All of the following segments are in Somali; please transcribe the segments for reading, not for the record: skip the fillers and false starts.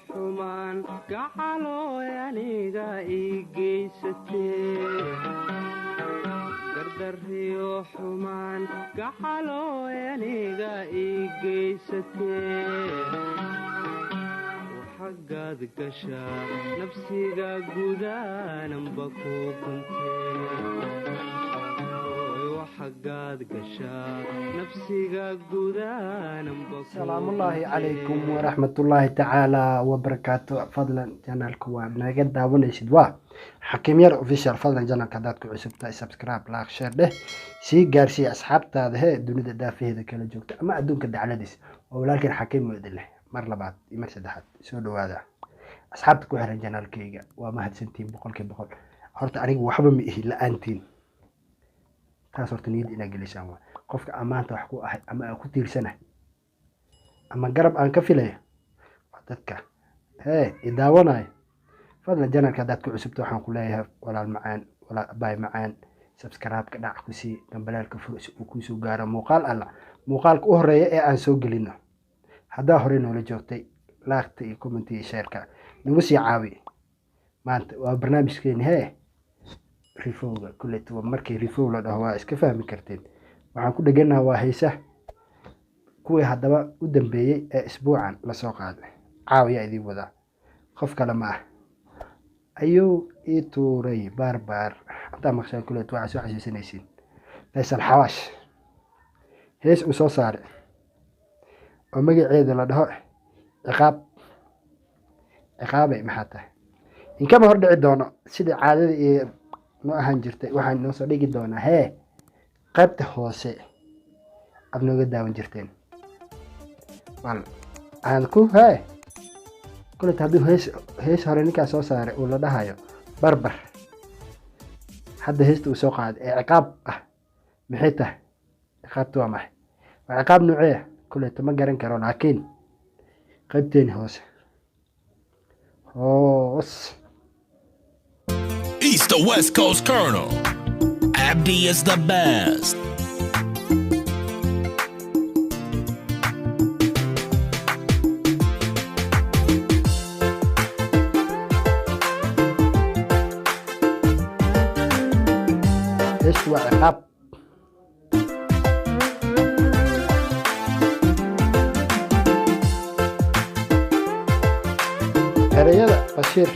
xumaan gacalooy aniga ii geysatee gardarriyo xumaan gacalooy aniga ii geysatee waxagaad gashaa nafsiga gudaananba ku guntee salaamullaahi calaykum waraxmatullaahi tacaalaa wabarakaatu. fadlan janaalka waa naga daawanaysid waa xakiim yar official. fadlan janaalka haddaad ku cusubtahay subscribe like share dheh sii gaarsii asxaabtaada hee dunida daafaheeda kala joogta ama adduunka dacladiis oo walaalkiin xakiim weydin leh mar labaad iyo mar saddexaad soo dhawaada asxaabta ku xiran janaalkayga waa mahadsantiin boqolkiiba boqol. horta anigu waxba ma ihi la-aantiin taas horta niyad inaa gelisaan waa qofka ammaanta wax ku ahay ama aan ku tiirsanahay ama garab aan ka filayo waa dadka idaawanaya. fadlan janaalka haddaad ku cusubta waxaan ku leeyahay walaal macaan walaal abaay macaan subscribe-ka dhac ku sii dambalaalka fur si uu kusoo gaaro muuqaalka u horeeya ee aan soo gelino. haddaa horey noola joogtay laagta iyo commenti iyo sheerka nagu sii caawi. maanta waa barnaamijkeeni rifowga kulleeto markii rifow la dhaho waa iska fahmi karteen. waxaan ku dheganaha waa heesa kuwii haddaba u dambeeyey ee isbuucan lasoo qaaday. caawiyaa idiin wadaa qof kale ma ah ayuu ii tuuray baarbaar hadaa maqshaan kulleeto waxaa soo xasuusanaysiin faysal xawaash hees uu soo saaray oo magaceeda la dhaho ciqaabay maxaa tahay inkama hor dhici doono sidai caadada iyo noo ahaan jirtay. waxaan noo soo dhigi doonaa qaybta hoose aad nooga daawan jirteen bal aan ku kulet hadduu hees hore ninkaa soo saaray uu la dhahayo barbar hadda heesta uu soo qaaday ee ciqaab ah maxay tahay ciqaabta waa maxay waa ciqaab nooceeya kuleeto ma garan karo laakiin qaybteeni hoose East to West Coast Colonel, Abdi is the best. heestu waa ciqaab. ereyada bashiir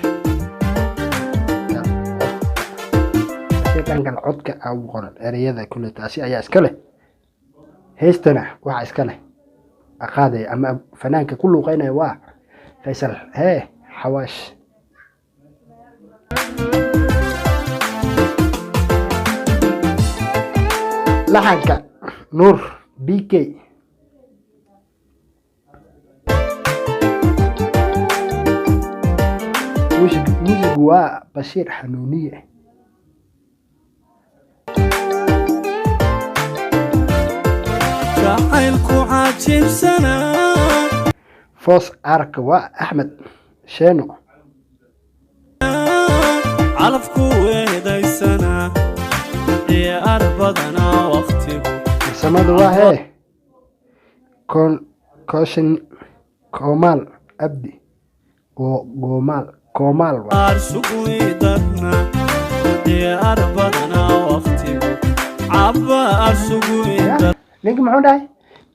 dhankan codka ugu qoran ereyada kule taasi ayaa iska leh. heestana waxaa iska leh aqaadaya ama fanaanka ku luuqeynaya waa faysal xawaash. laxanka nuur bk muusigu waa bashiir xanuuniye. foos arka waa axmed sheeno. farsamada waa kooshin koomaal abdi oo koomaal ninka muxuu dhahay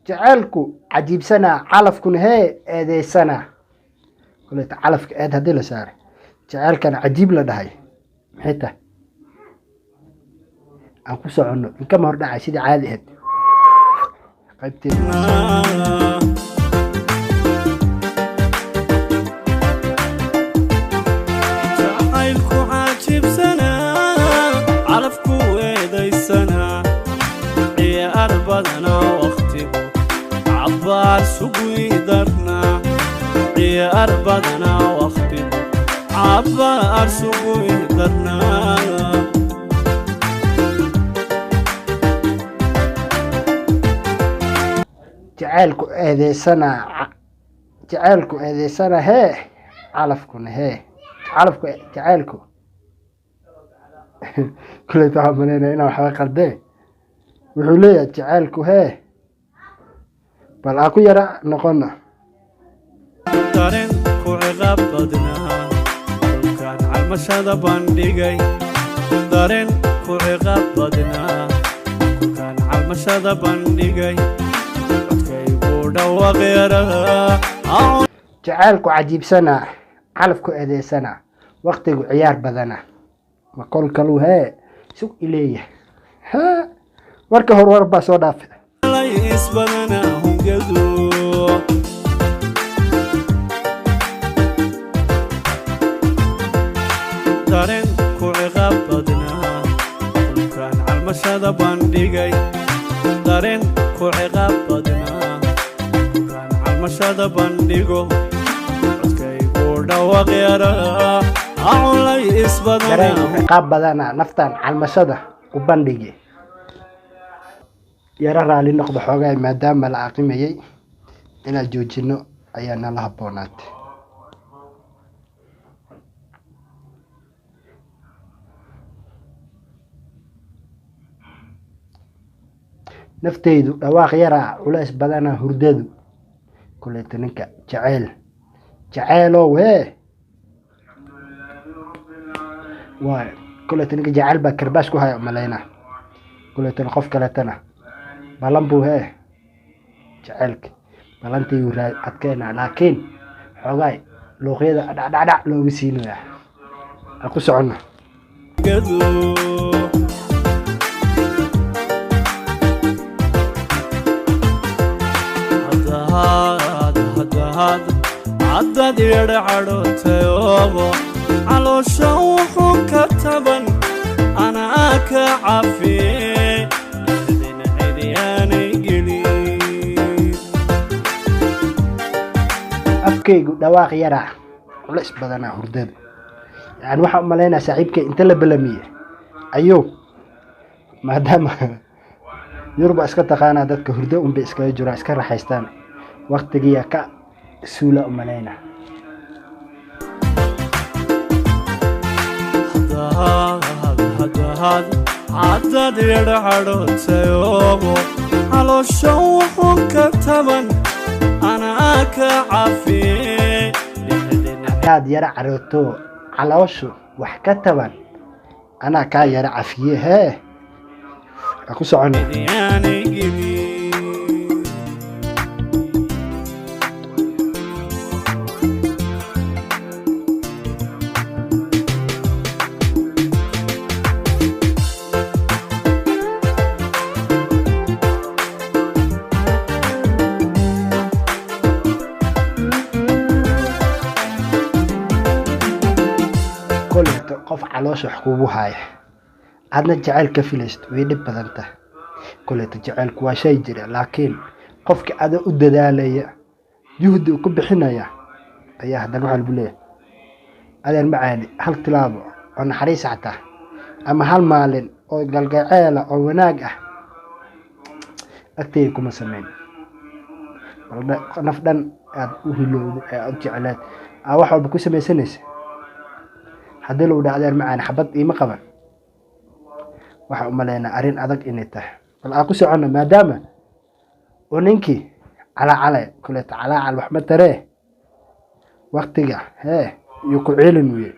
jaceylku cajiibsanaa calafkuna eedeysanaa. kuleeta calafka eed haddii la saaray jaceylkana cajiib la dhahay maxay tahay aan ku soconno inkama hor dhacay sidii caadi ahayd qaybteeda. jaceylku eedeysana calafkuna calafku jaceylku kuleeta waxaa maleynaya inaan waxba qaldee. wuxuu leeyahay jaceylku bal aan ku yara noqono. badnaa dhulkaan calmashada bandhigay dareen ku ciqaab badnaa dhulkaan calmashada bandhigay codkaygu dhawaaqyaraha jacaylku cajiibsana calafku eedeysana waqtigu ciyaar badana ma kolkalu hee sug ileeya ha marka hor war baa soo dhaafay isbadana hungadu dareen ku ciqaab badnaa dhulkaan calmashada bandhigay dareen ku ciqaab badnaa dhulkaan calmashada bandhigo codkaygu dhawaaqyaraha aculay dareen isbadana ciqaab badana naftan calmashada u bandhigi yara raali noqdo xoogaa maadaama la aqimayay inaan joojino ayaa nala habboonaatay naftaydu dhawaaq yaraa culays badana hurdadu kuleeta ninka jaceylow hee waay kuleeta ninka jaceyl baa karbaash ku haya umaleyna kuleetana qof kaletana balan buu hee jaceylka balantiiyu adkeena laakiin xoogaay luuqyada dhacdhacdhac looga siinayaa ha ku socono عدد يرعدوتيوغو علوشا وحو كتبن أنا كعافي إذن عدياني قلي afkaygu dhawaaq yaraa culays badanaa hurdada yani waxaa umaleynaa saaxiibkay inta la balamiye ayuu maadaama yurba iska taqaanaa dadka hurdo unbay iskaga jiraan iska raxaystaan waqtigiiya ka suula umaleyna عدد يرعدوتيوغو علوشا وحو كتبن أنا كعافي hadaad yara carooto calooshu wax ka taban anaa kaa yara cafiye hee ha ku socono عدياني قلي koleeto qof caloosha wax kuugu haaya aadna jacayl ka filaysto way dhib badan tahay koleeto jacaylku waa shay jira laakiin qofka ada u dadaalaya juhdi uu ku bixinaya ayaa haddana waxaa lagu leeyahay adeen macaani hal tilaabo oo naxariis xataa ama hal maalin oo galgaceela oo wanaag ah agtayda kuma sameyn naf dhan aad u hilowday ee aad u jeclaad aa wax walba ku samaysanaysa haddii lagu dhaa adeer macaani xabad iima qaban waxaa umaleynaa arrin adag inay tahay bal aan ku socono maadaama oo ninkii calaacalay kuleeto calaacal wax ma taree waqtiga hee iyo ku ceelin weye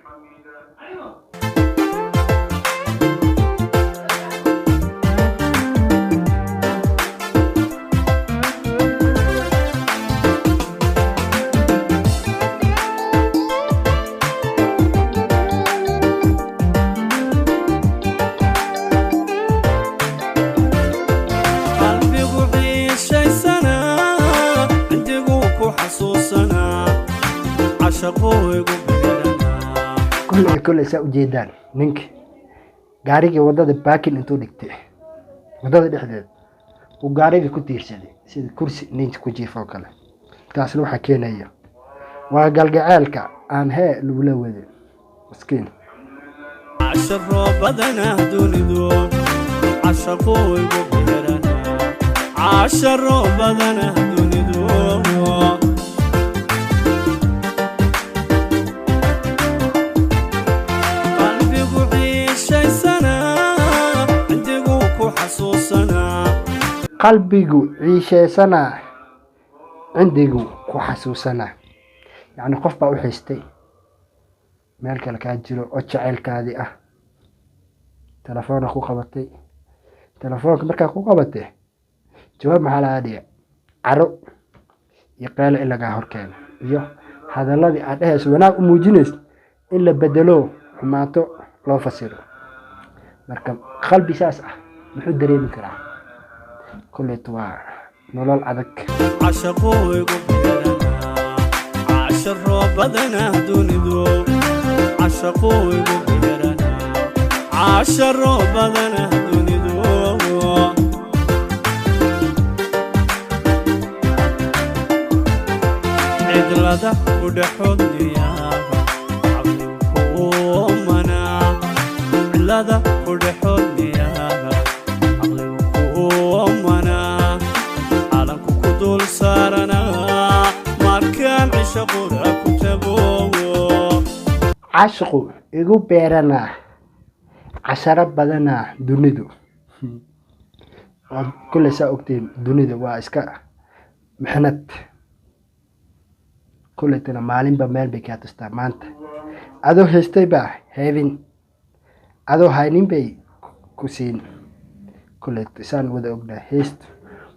كل ساعة جيدان نينك gaarigii wadada baakin intuu dhigtay wadada dhexdeeda uu gaarigii ku tiirsaday sida kursi ninka ku jiifo kale taasna waxa keenaya waa galgaceelka aan hee lugula wadin miskiin عشرو بدنا دونيدو عشقو يبغيرنا عشرو بدنا دونيدو قلبي وعيش سنة عندي كو حسوسنا qalbigu ciisheysana cindigu ku xasuusana yacni qof baa u xiistay meel kale kaa jiro oo jaceylkaadii ah, telefoona ku qabatay, telefoonka markaa ku qabatay jawaab maxaa lagaa dhiga caro iyo qeelo in lagaa horkeeno iyo hadalladii aad dhehayso wanaag u muujinaysa in la bedelo xumaato loo fasiro. marka qalbi saas ah muxuu dareemi karaa? kulleetu waa nolol adag. cashaqooygu beeranaa casharo badanaa dunidu cashaqooygu beeranaa casharo badanaa dunidu cidlada ku dhexoodniyaaba caqligu kuumanaa cidlada ku dhexoodniyaaba caqligu kuumanaa calanku ku dul saaranaa markaan cishaqura ku jaboowo cashiqu igu beeranaa casharo badanaa dunidu. kulle saa ogtiin dunidu waa iska mixnad, kulletana maalinba meel bay kaa tustaa. maanta adoo haystay baa heebin, adoo haynin bay ku siin. kullet isaan wada ognaa haystu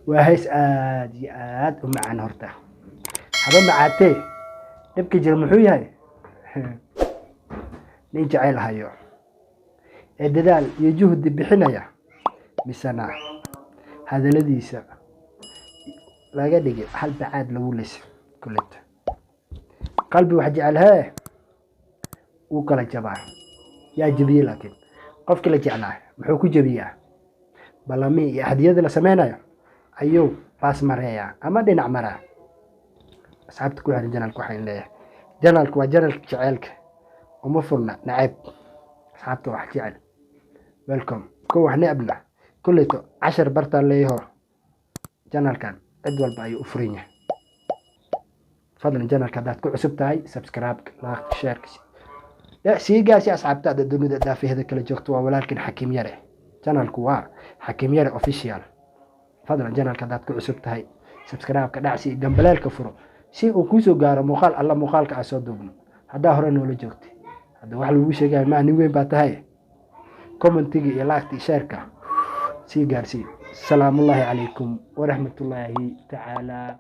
waa hays aad iyo aad u macaan. horta haba macaatee dhibka jira muxuu yahay? nin jacayl hayo ee dadaal iyo juhdi bixinaya, misana hadaladiisa laga dhigay hal bacaad lagu lisa. kullet qalbi wax jecel hee wuu kala jabaa. yaa jebiyey laakiin qofkii la jeclaa muxuu ku jebiyaa? ballamii iyo hadiyada la sameynayo ayuu baas mareeyaa ama dhinac maraa. asxaabta ku xiran janaalka waxaan leeyahay janaalku waa janaalka jaceylka, uma furna nacayb. asxaabta wax jecel welcome, kuwa wax necbna kulleeto cashar bartaan leeyaho janaalkan cid walba ayuu u furan yahay. fadlan janaalka haddaad ku cusub tahay subscribe like share sii gaasi asxaabtaada dunida daafiyada kala joogto. waa walaalkin xakiim yare, janaalku waa xakiim yare official. fadlan janaalka haddaad ku cusub tahay subscribe-ka dhacsi gambaleelka furo si uu kuu soo gaaro muuqaal alla muuqaalka aan soo duubno. haddaa hore noola joogtay hadda wax lagu sheegaya maa nin weyn baa tahay. commentiga iyo like shareka sii gaarsii. salaamullaahi calaykum waraxmatullaahi tacaala